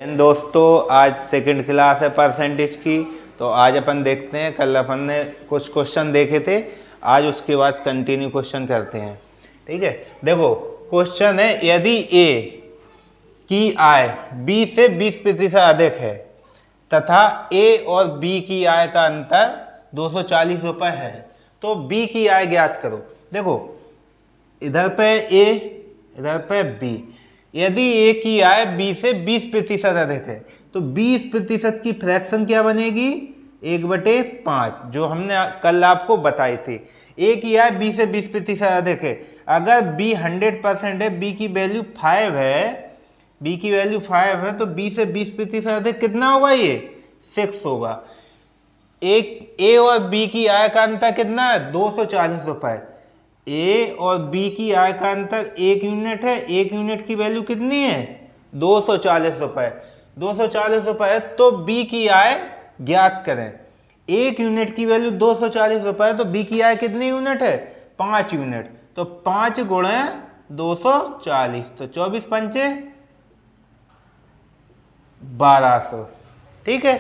दोस्तों आज second class है परसेंटेज की। तो आज अपन देखते हैं, कल अपन ने कुछ क्वेश्चन देखे थे, आज उसके बाद कंटिन्यू क्वेश्चन करते हैं। ठीक है, देखो क्वेश्चन है, यदि ए की आय बी से 20% अधिक है तथा ए और बी की आय का अंतर 240 रुपये है, तो बी की आय ज्ञात करो। देखो इधर पे ए, इधर पे बी। यदि ए की आय बी से 20% अधिक है तो 20% की फ्रैक्शन क्या बनेगी? 1/5, जो हमने कल आपको बताई थी। ए की आय बी से 20% अधिक है, अगर बी 100% है, बी की वैल्यू 5 है, बी की वैल्यू 5 है, तो बी से 20% अधिक कितना होगा? ये 6 होगा। एक ए और बी की आय का अंतर कितना है? 240 रुपए। ए और बी की आय का अंतर 1 यूनिट है, 1 यूनिट की वैल्यू कितनी है? 240 रुपए। 240 रुपए, तो बी की आय ज्ञात करें। 1 यूनिट की वैल्यू 240 रुपए, तो बी की आय कितनी यूनिट है? 5 यूनिट। तो 5 गुणे 240, तो 24 पंचे 1200। ठीक है,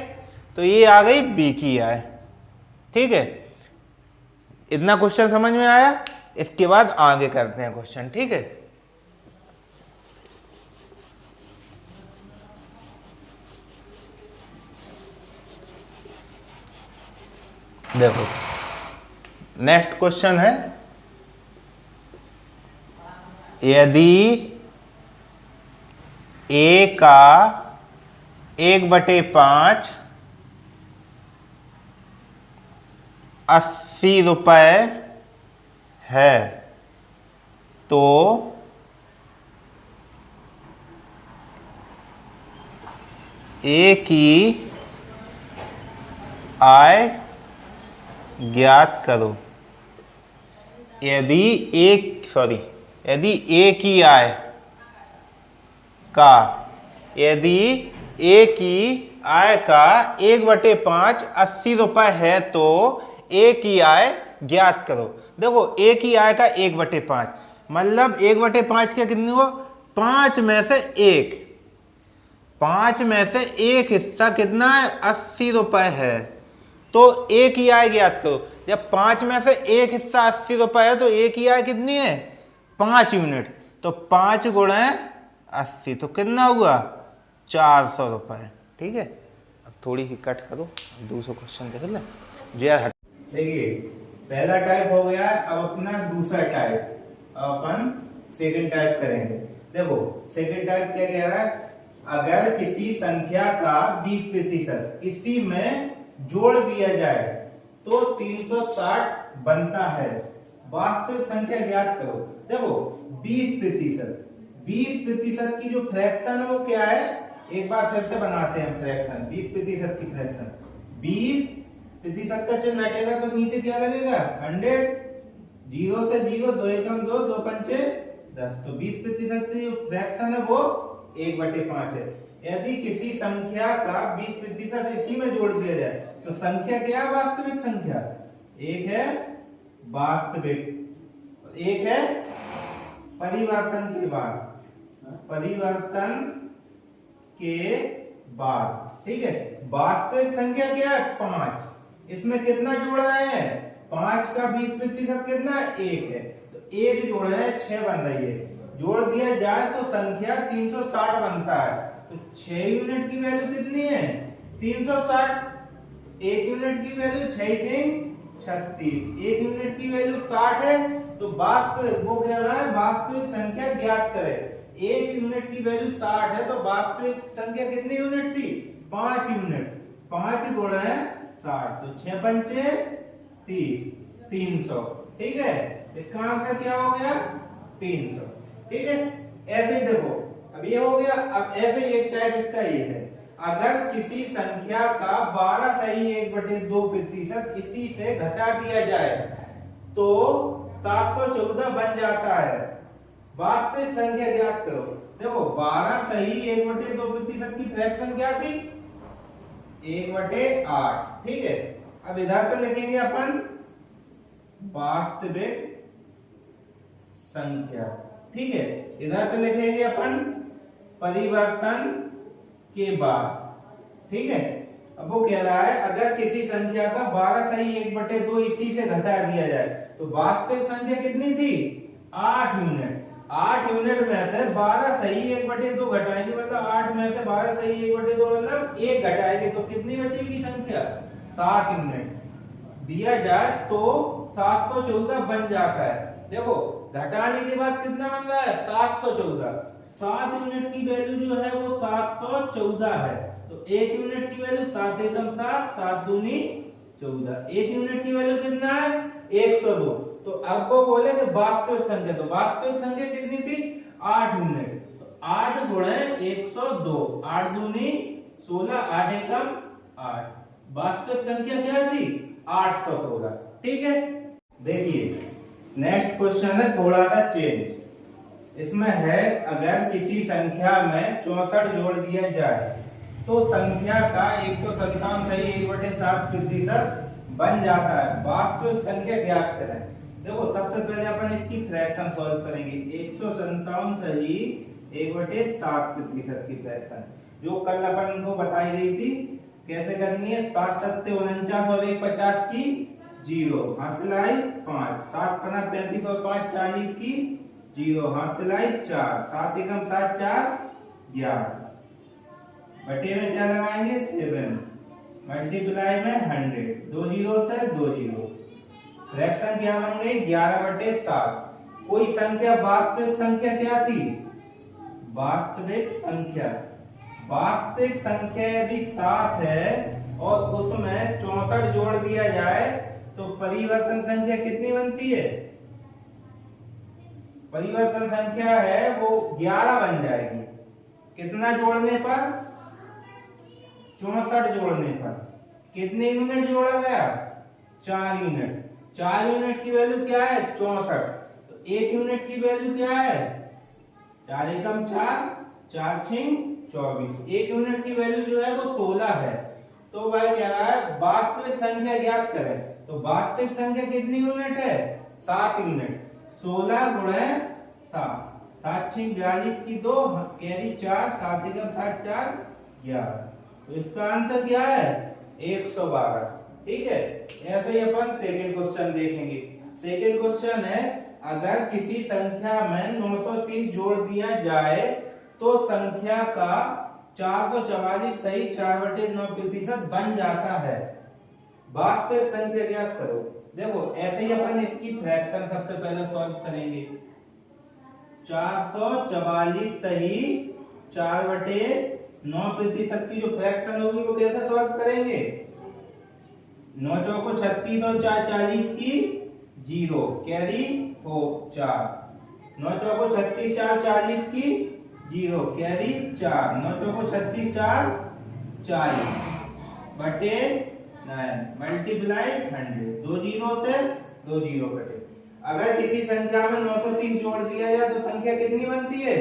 तो ये आ गई बी की आय। ठीक है, इतना क्वेश्चन समझ में आया? इसके बाद आगे करते हैं क्वेश्चन। ठीक है, देखो नेक्स्ट क्वेश्चन है, यदि ए का 1/5 80 रुपये है तो ए की आय ज्ञात करो। यदि ए की आय का, यदि ए की आय का 1/5 80 रुपये है तो ए की आय ज्ञात करो। देखो ए की आय का 1/5 मतलब 1/5 क्या कितनी हो? 5 में से 1, 5 में से 1 हिस्सा कितना है? 80 रुपये है, तो ए की आय ज्ञात करो। जब 5 में से 1 हिस्सा 80 रुपये है तो ए की आय कितनी है? 5 यूनिट। तो 5 गुणे 80, तो कितना हुआ? 400 रुपये। ठीक है, अब थोड़ी सी कट करो, दूसरा क्वेश्चन देख ले जो यार। देखिए पहला टाइप हो गया, अब अपना दूसरा टाइप, अब अपन सेकंड टाइप करेंगे। देखो सेकंड टाइप क्या कह रहा है, अगर किसी संख्या का 20% इसी में जोड़ दिया जाए तो 360 बनता है, वास्तविक संख्या ज्ञात करो। देखो 20% की जो फ्रैक्शन है वो क्या है? एक बार फिर से बनाते हैं फ्रैक्शन, 20% की फ्रैक्शन। 20% का चिन्ह हटेगा तो नीचे क्या लगेगा? 100, 0 से 0, 2 एकम 2, 2 पंचे 10। तो 20% की जो फ्रैक्शन है वो 1/5 है। यदि किसी संख्या का 20% इसी में जोड़ दिया जाए तो संख्या क्या है? वास्तविक संख्या। एक है वास्तविक, एक है परिवर्तन के बाद, परिवर्तन के बाद। ठीक है, वास्तविक संख्या क्या है? 5। इसमें कितना जोड़ रहे हैं? 5 का 20% कितना है? 1 है, तो 1 जोड़ रहे हैं, 6 बन रही है। जोड़ दिया जाए तो संख्या 360 बनता है, तो 6 यूनिट की वैल्यू कितनी है? 360। 1 यूनिट की वैल्यू 6 36, 1 यूनिट की वैल्यू 60 है, तो वास्तविक वो कह रहा है वास्तविक संख्या ज्ञात करें। 1 यूनिट की वैल्यू 60 है, तो वास्तविक संख्या कितनी यूनिट थी? 5 यूनिट। 5 गुणा 60, तो 6 पंचे 30, 300। ठीक है, इसका आंसर क्या हो गया? 300। ठीक है, ऐसे ही देखो, अब ये हो गया। अब ऐसे ही एक टाइप इसका ये है, अगर किसी संख्या का 12 सही 1/2% इसी से घटा दिया जाए तो 714 बन जाता है, वास्तविक संख्या ज्ञात करो। देखो 12 सही 1/2% की फ्रैक्शन क्या थी? 1/8। ठीक है, अब इधर पे लिखेंगे अपन वास्तविक संख्या। ठीक है, इधर पे लिखेंगे अपन परिवर्तन के बाद। ठीक है, अब वो कह रहा है अगर किसी संख्या का 12 सही 1/2 इसी से घटा दिया जाए तो वास्तविक संख्या कितनी थी? 8 यूनिट। 8 यूनिट में से 12 सही 1/2 घटाएंगे, मतलब 8 में से 12 सही 1/2 मतलब 1 घटाएंगे तो कितनी बचेगी संख्या? 7 यूनिट। दिया जाए तो 714 बन जाता है। देखो घटाने के बाद कितना बन रहा है? 714। 7 यूनिट की वैल्यू जो है वो 714 है, तो 1 यूनिट की वैल्यू 7 एकम 7, 7 दूनी 14। 1 यूनिट की वैल्यू कितना है? 102। तो अब वो बोले कि वास्तविक संख्या, तो वास्तविक संख्या कितनी थी? 8 यूनिट। तो 8 गुणे 102, 8 दूनी 16, 8 एकम 8। वास्तविक संख्या क्या थी? 816। ठीक है, देखिए नेक्स्ट क्वेश्चन है थोड़ा सा चेंज। इसमें है अगर किसी संख्या में 64 जोड़ दिया जाए तो संख्या का 157 सही 1/7% बन जाता है। वास्तविक संख्या ज्ञात करें। देखो सबसे पहले अपन इसकी फ्रैक्शन सॉल्व करेंगे। 157 सही 1/7% की फ्रैक्शन जो कल अपन को बताई गई थी कैसे करनी है। 7 सत्ते 49 और 1 50 की 0, हासिल आई 5। 7 पना 35 और 5 40 की 0, हासिल आई 4। 7 एकम 7, 4 11। बटे में क्या लगाएंगे? 7। मल्टीप्लाई में 100, 2 जीरो से 2 जीरो। फ्रैक्शन क्या बन गई? 11/7। कोई संख्या वास्तविक संख्या क्या थी? वास्तविक संख्या, वास्तविक संख्या यदि 7 है और उसमें 64 जोड़ दिया जाए तो परिवर्तन संख्या कितनी बनती है? परिवर्तन संख्या है वो 11 बन जाएगी। कितना जोड़ने पर? 64 जोड़ने पर। कितने यूनिट जोड़ा गया? 4 यूनिट। 4 यूनिट की वैल्यू क्या है? 64। तो 1 यूनिट की वैल्यू क्या है? 4 एकम 4, 4 छिंग 24। 1 यूनिट की वैल्यू जो है वो 16 है। तो भाई कह रहा है वास्तविक संख्या ज्ञात करें। तो वास्तविक संख्या कितनी यूनिट है? 7 यूनिट। 16 गुणे 7, 7 छिंग 42 की 2, कैरी 4, 7 एकम 7, 4 11। तो इसका आंसर क्या है? 112। ठीक है, ऐसे ही अपन सेकंड क्वेश्चन देखेंगे। सेकंड क्वेश्चन है अगर किसी संख्या में 930 जोड़ दिया जाए तो संख्या का 444 सही 4/9% बन जाता है। वास्तविक संख्या ज्ञात करो। देखो ऐसे ही अपन इसकी फ्रैक्शन सबसे पहले सॉल्व करेंगे। 444 सही 4/9% की जो फ्रैक्शन होगी वो कैसे सॉल्व करेंगे? 9 चौको 36 और 4 40 की 0, कैरी हो 4। 9 चौको 36, 4 40 की 0, कैरी 4। 9 चौको 36, 4 40 बटे 9, मल्टीप्लाई 100। 2 जीरो से 2 जीरो कटे। अगर किसी संख्या में 930 जोड़ दिया जाए तो संख्या कितनी बनती है?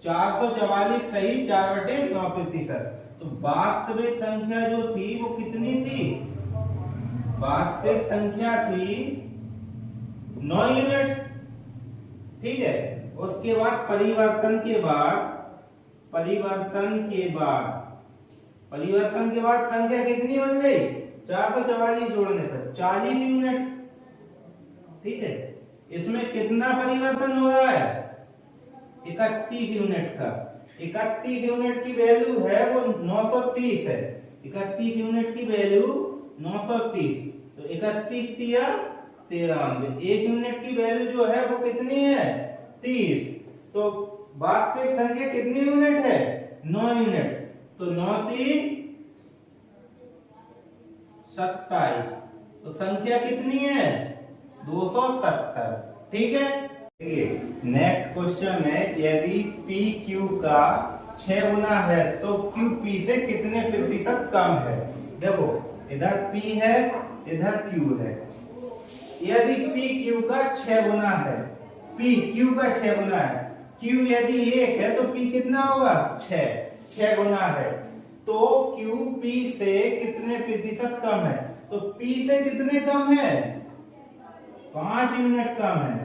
444 सही 4/9%। तो वास्तविक संख्या जो थी वो कितनी थी? वास्तविक संख्या थी 9 यूनिट। ठीक है, उसके बाद परिवर्तन के बाद संख्या कितनी बन गई? 444 जोड़ने पर 40 यूनिट। ठीक है, इसमें कितना परिवर्तन हो रहा है? 31 यूनिट का। 31 यूनिट की वैल्यू है वो 930 है। 31 यूनिट की वैल्यू 930। तो 31 तिया 93। 1 यूनिट की वैल्यू जो है वो कितनी है? 30। तो वास्तविक संख्या कितनी यूनिट है? 9 यूनिट। तो 9 3 27। तो संख्या कितनी है? 270। ठीक है, नेक्स्ट क्वेश्चन है यदि पी क्यू का 6 गुना है तो क्यू पी से कितने प्रतिशत कम है? देखो इधर पी है इधर क्यू है। यदि पी क्यू का 6 गुना है, पी क्यू का 6 गुना है, क्यू यदि 1 है तो पी कितना होगा? 6 गुना है तो क्यू पी से कितने प्रतिशत कम है? तो पी से कितने कम है? 5 यूनिट कम है।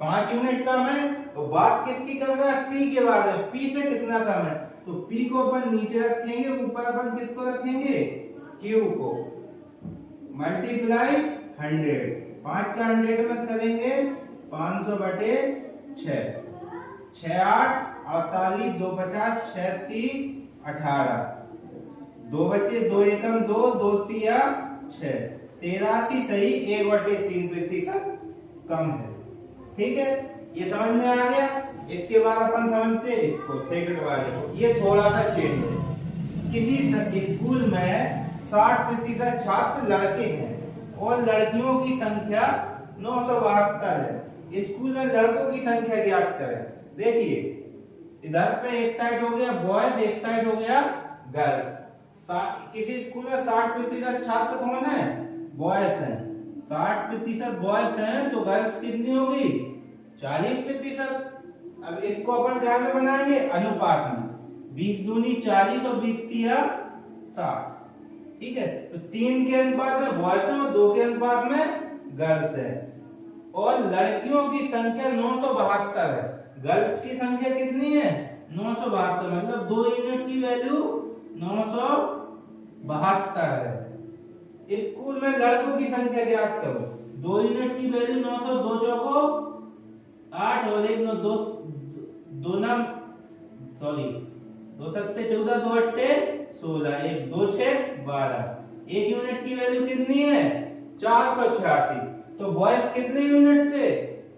5 यूनिट कम है। तो बात किसकी कर रहा है? पी के बारे में। पी से कितना कम है? तो P को अपन नीचे रखेंगे, ऊपर अपन किसको रखेंगे, Q को। मल्टीप्लाई 100, 5 का 100 में करेंगे 500 बटे 6, 6 8 48, 2 50, 6 3 18, 2 बचे, 2 एकम 2, 2 तिया 6, 83 सही 1/3% कम है। ठीक है, ये समझ में आ गया। इसके बाद अपन समझते हैं इसको सेकंड वाले को। ये थोड़ा सा चेंज है। किसी स्कूल में 60% छात्र लड़के हैं और लड़कियों की संख्या 972 है। स्कूल में लड़कों की संख्या ज्ञात करें। देखिए इधर पे एक साइड हो गया बॉयज, एक साइड हो गया गर्ल्स। किसी स्कूल में 60% छात्र कौन है, बॉयज हैं। 60% बॉयज हैं तो गर्ल्स कितनी होगी, 40%। अब इसको अपन क्या में बनाएंगे, अनुपात में। 20 दूनी 40 और 20 तिया 60। ठीक है, तो 3 के अनुपात में बॉयज हैं और 2 के अनुपात में गर्ल्स हैं। और लड़कियों की संख्या 972 है, गर्ल्स की संख्या कितनी है 972, मतलब 2 यूनिट की वैल्यू 972 है। स्कूल में लड़कों की संख्या ज्ञात करो। 2 यूनिट की वैल्यू 900, 2 चौको 8 और 1 9 2 9 सॉरी 2 सत्ते 14, 2 अट्टे 16, 1 2 6 12। 1 यूनिट की वैल्यू कितनी है 486। तो बॉयज कितने यूनिट थे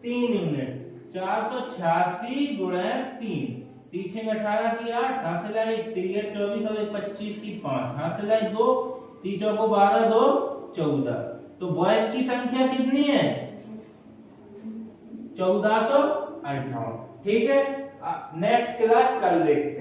3 यूनिट। 486 गुणे 3, पीछे में 18 की 8, हासिल है 1 3 24 और 1 25 की 5, हासिल है 2 तीचों को 12 2 14। तो बॉयज की संख्या कितनी है 1458। ठीक है, नेक्स्ट क्लास कल देखते हैं।